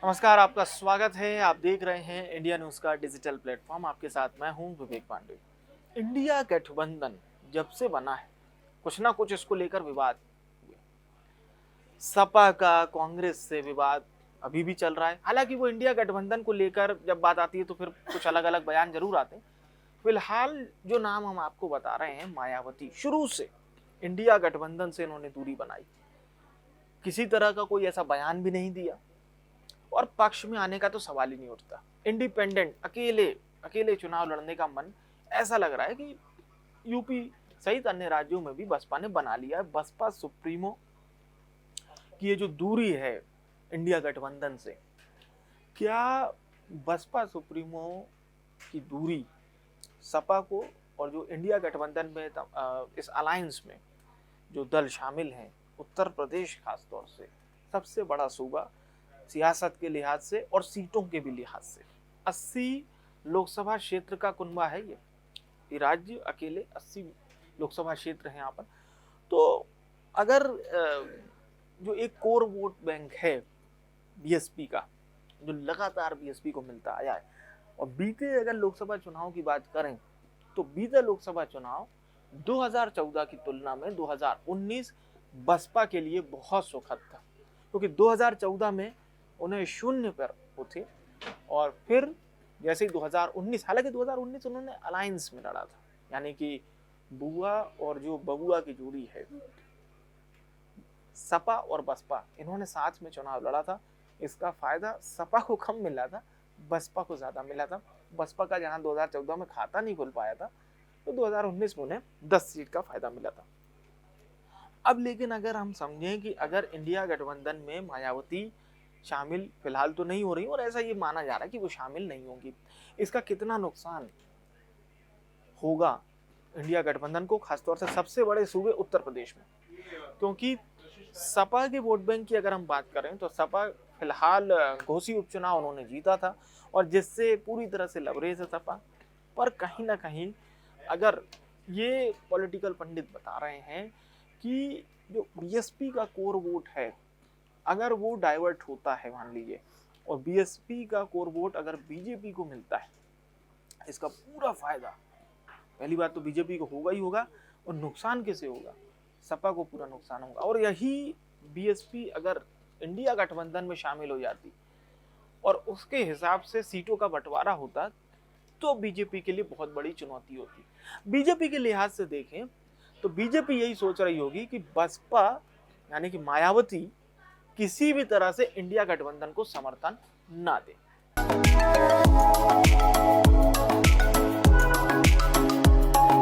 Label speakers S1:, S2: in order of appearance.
S1: नमस्कार, आपका स्वागत है। आप देख रहे हैं इंडिया न्यूज़ का डिजिटल प्लेटफॉर्म। आपके साथ मैं हूं विवेक पांडे। इंडिया गठबंधन जब से बना है, कुछ ना कुछ इसको लेकर विवाद हुए। सपा का कांग्रेस से विवाद अभी भी चल रहा है। हालांकि वो इंडिया गठबंधन को लेकर जब बात आती है तो फिर कुछ अलग अलग बयान जरूर आते हैं। फिलहाल जो नाम हम आपको बता रहे हैं, मायावती, शुरू से इंडिया गठबंधन से इन्होंने दूरी बनाई, किसी तरह का कोई ऐसा बयान भी नहीं दिया और पक्ष में आने का तो सवाल ही नहीं उठता। इंडिपेंडेंट अकेले अकेले चुनाव लड़ने का मन ऐसा लग रहा है कि यूपी सहित अन्य राज्यों में भी बसपा ने बना लिया है। बसपा सुप्रीमो की ये जो दूरी है इंडिया गठबंधन से, क्या बसपा सुप्रीमो की दूरी सपा को और जो इंडिया गठबंधन में इस अलायंस में जो दल शामिल हैं, उत्तर प्रदेश खासतौर से सबसे बड़ा सूबा सियासत के लिहाज से और सीटों के भी लिहाज से, 80 लोकसभा क्षेत्र का कुनबा है ये राज्य अकेले 80 लोकसभा क्षेत्र हैं यहाँ पर। तो अगर जो एक कोर वोट बैंक है बीएसपी का, जो लगातार बीएसपी को मिलता आया है, और बीते अगर लोकसभा चुनाव की बात करें तो बीते लोकसभा चुनाव 2014 की तुलना में 2019 बसपा के लिए बहुत सुखद था, क्योंकि 2014 में उन्हें शून्य पर वो थे और फिर जैसे ही 2019, हालांकि 2019 उन्होंने अलायंस में लड़ा था, यानी कि बुआ और जो बबुआ की जोड़ी है, सपा और बसपा, इन्होंने साथ में चुनाव लड़ा था। इसका फायदा सपा को कम मिला था, बसपा को ज्यादा मिला था। बसपा का जहां 2014 में खाता नहीं खुल पाया था, तो 2019 में उन्हें 10 सीट का फायदा मिला था। अब लेकिन अगर हम समझें कि अगर इंडिया गठबंधन में मायावती शामिल फिलहाल तो नहीं हो रही, और ऐसा ये माना जा रहा है कि वो शामिल नहीं होंगी, इसका कितना नुकसान होगा इंडिया गठबंधन को, खासतौर से सबसे बड़े सूबे उत्तर प्रदेश में। क्योंकि सपा के वोट बैंक की अगर हम बात करें तो सपा फिलहाल घोसी उपचुनाव उन्होंने जीता था और जिससे पूरी तरह से लबरेज है सपा। पर कहीं ना कहीं अगर ये पॉलिटिकल पंडित बता रहे हैं कि जो बीएसपी का कोर वोट है, अगर वो डाइवर्ट होता है मान लीजिए, और बीएसपी का कोर वोट अगर बीजेपी को मिलता है, इसका पूरा फायदा, पहली बात तो बीजेपी को होगा ही होगा, और नुकसान किसे होगा, सपा को पूरा नुकसान होगा। और यही बीएसपी अगर इंडिया गठबंधन में शामिल हो जाती और उसके हिसाब से सीटों का बंटवारा होता तो बीजेपी के लिए बहुत बड़ी चुनौती होती। बीजेपी के लिहाज से देखें तो बीजेपी यही सोच रही होगी कि बसपा यानी कि मायावती किसी भी तरह से इंडिया गठबंधन को समर्थन ना दे।